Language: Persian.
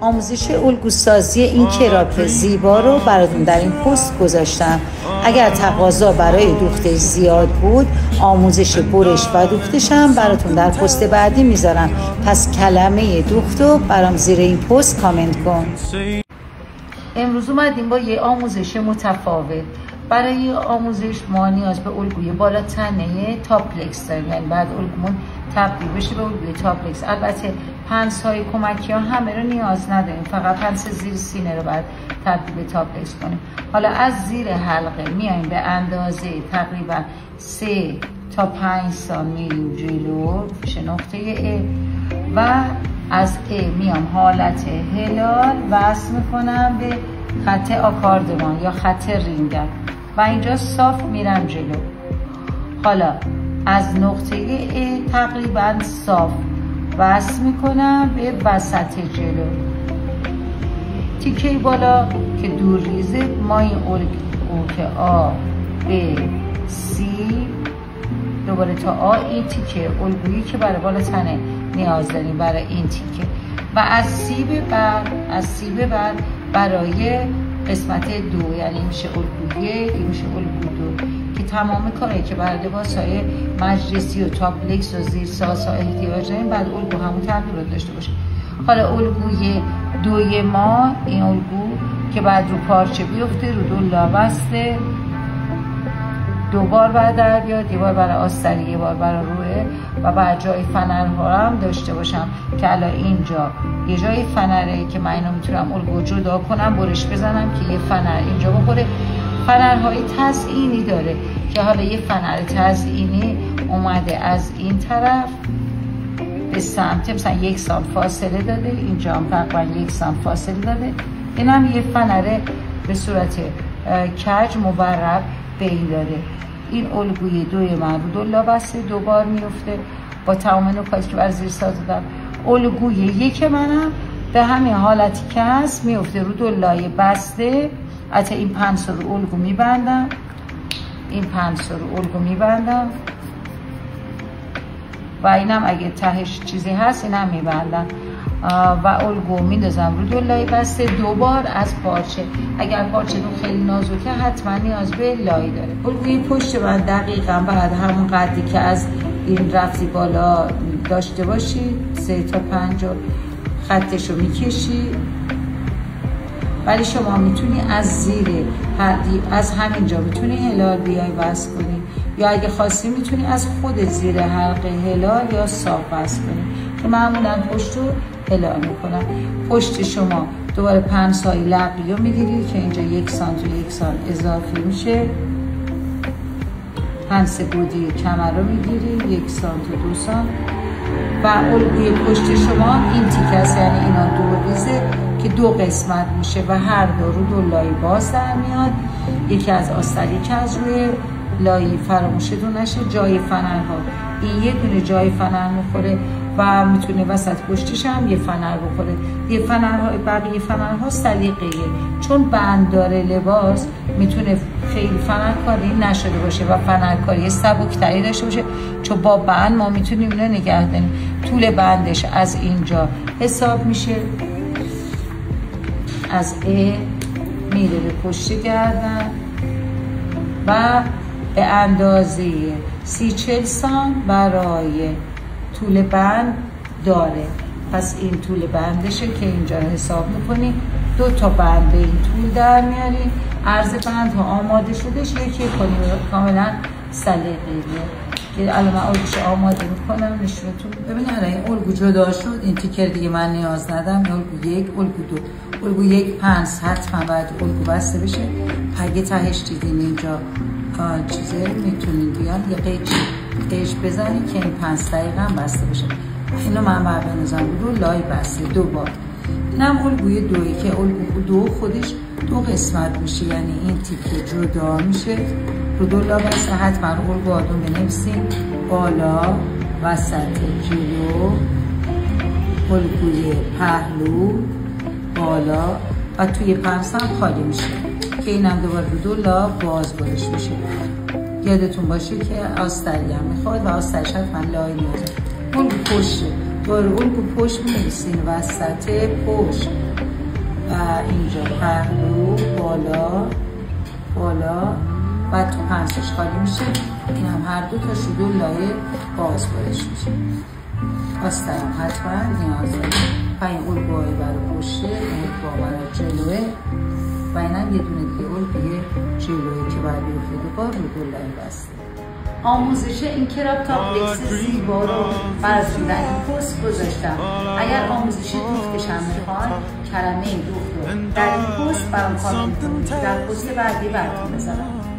آموزش الگوسازی این کراپ زیبا رو براتون در این پست گذاشتم. اگر تقاضا برای دوختش زیاد بود آموزش برش و دوختش هم براتون در پست بعدی میذارم. پس کلمه دوختو برام زیر این پست کامنت کن. امروز اومدیم با یه آموزش متفاوت. برای آموزش ما نیاز به الگوی بالا تنه تاپلکس داریم، یعنی بعد الگومون تبدیل بشه به الگوی تاپلکس. البته پنس‌های کمکی ها همه رو نیاز نداریم، فقط پنس زیر سینه رو باید تبدیل به تاپلکس کنیم. حالا از زیر حلقه میایم به اندازه تقریبا 3 تا 5 سانتی جلو پیش نقطه A و از A میام حالت هلال وصل میکنم به خط آکاردمان یا خط رینگر و اینجا صاف میرم جلو. حالا از نقطه A تقریبا صاف وصل میکنم به وسط جلو. تیکه بالا که دور ریزه ما این الگو که آ به سی دوباره تا آ، این تیکه الگویی که برای بالا تنه نیاز داریم برای این تیکه و از سی به بعد برای قسمت دو، یعنی میشه الگو یک، این میشه الگو دو که تمام کاری که برای لباس‌های مجلسی و تاپلکس و زیر ساس ها احتیاج داریم بعد الگو همون تغییرات داشته باشه. حالا الگوی دوی ما این الگو که بعد رو پارچه بیفته رو دو لابسته، دو بار بعد در بیاد، یه بار برای آستری یه بار برای روه و بعد جای فنرها هم داشته باشم که الان اینجا یه جای فنره که من اینو میتونم الگو جدا کنم برش بزنم که یه فنر اینجا بخوره. فنرهای تزئینی داره که حالا یه فنر تزئینی اومده از این طرف به سمت مثلا 1 سانت فاصله داده، اینجا هم تقریبا 1 سانت فاصله داده. این هم یه فنره به صورت کج مبرب به این داده. این الگوی دوی من رو دو لابسته دو بار میفته با تمام نکاتی که بر زیر ساز دادم. الگوی یک منم به همین حالتی که هست میفته رو دو لایه بسته. حتی این پنس رو الگو میبندم، این پنس رو الگو میبندم و اینم اگه تهش چیزی هست اینم میبندم و الگو میندازم رو دو لایه بسته دو بار از پارچه. اگر پارچه دو خیلی نازکه حتما نیاز به لایه داره. الگوی پشت من دقیقا بعد همون قدری که از این رفتی بالا داشته باشید 3 تا 5 خطش رو میکشید، ولی شما میتونی از زیر از همینجا میتونی هلال بیای وصل کنی یا اگه خواستی میتونی از خود زیر حلقه هلال یا صاف وصل کنی که معمولا پشت رو هلال میکنم. پشت شما دوباره پنس های لقی رو میگیرید که اینجا 1 سانت و 1 سانت اضافی میشه. پنس بودی کمر رو میگیرید 1 سانت و 2 سانت و الگوی پشت شما این تیکه است، یعنی اینا دو ریزه که دو قسمت میشه و هر دو رو دو لایه باز در میاد. یکی از آستری که از روی لایه فراموشتون نشه. جای فنرها این یه دونه جای فنر میخوره و میتونه وسط پشتش هم یه فنر بخوره. یه فنرها بقیه فنرها سلیقه‌ایه، چون بند داره لباس میتونه خیلی فنرکاری نشده باشه و فنرکاری سبکتری داشته باشه، چون با بند ما میتونیم اینو نگه داریم. طول بندش از اینجا حساب میشه، از A میره به پشت گردن و به اندازه 30-40 سانت برای طول بند داره. پس این طول بندشه که اینجا حساب میکنیم. 2 تا بند به این طول در میاریم. عرض بند ها آماده شدش یکی کنیم کاملا سلیقه‌ایه که الان من الگوش آماده میکنم نشونتون. ببینید الان این الگو جدا شد. این تیکر دیگه من نیاز ندم. الگو 1 الگو 2 الگو 1 پنس حتما باید الگو بسته بشه. اگه تهش دیدین اینجا چیزه میتونید بیان یه قیچ بزنید که این پنس دقیقا بسته بشه. اینو من باید بنوزم رو لای بسته دو بار. اینم الگوی دویی که الگو دو خودش دو قسمت میشه، یعنی این تیکه جدا میشه رو دو لا بسته. حتما رو الگو آدم بنویسیم بالا وسط جلو الگوی پهلو بالا و توی پنس هم خالی میشه که اینم دوباره رو دو لا باز برش میشه. یادتون باشه که آستری هم میخواد و آسترش حتما لای نیازه. الگو پشته دوباره الگو پشت می‌نویسین وسط پشت اینجا پهلو بالا و تو پنسش خالی میشه. این هم هر دو تا شدور لایه باز برش میشه. آسترم حتما نیاز داریم و این الگوهای برای پشته، این الگوها برای جلوه و این هم یه دونه دیگه الگوی جلوه که باید بیفته دوبار رو دو لایه بسته. آموزش این کراپ تاپلکس زیبا رو براتون در این پست گذاشتم. اگر آموزش دوختش هم میخوان کلمه دوخت رو در این پست برام کامنت کنید، در پست بعدی براتون بذارم.